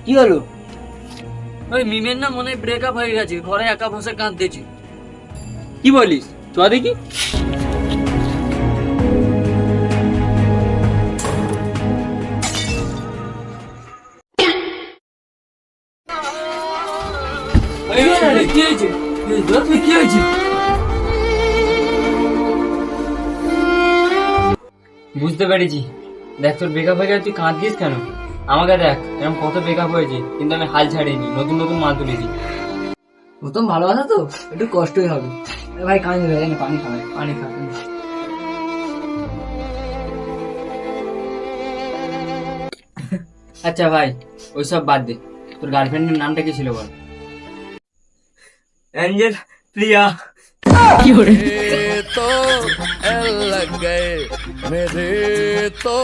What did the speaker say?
কি হলো? ওই মিমের না মনে ব্রেকআপ হয়ে গেছে, ঘরে একা বসে কাঁদতেছি। কি বলিস? চ দেখি। কি হয়েছে? কি হয়েছে? বুঝতে পেরেছি। দেখ, তোর ব্রেকআপ হয়ে গেছে, তুই কাঁদছিস কেন? আমাকে দেখ, এরকম কত ব্রেকআপ হয়েছে, কিন্তু আমি হাল ছাড়িনি, নতুন নতুন মাল তুলেছি। প্রথম ভালোবাসা তো একটু কষ্টই হবে। ভাই কাঁদে ভাই, পানি খাবে, পানি খা। আচ্ছা ভাই, ওইসব বাদ দে, তোর গার্লফ্রেন্ডের নামটা কি ছিল বল? অ্যাঞ্জেল, প্রিয়া। तो लग गए मेरे तो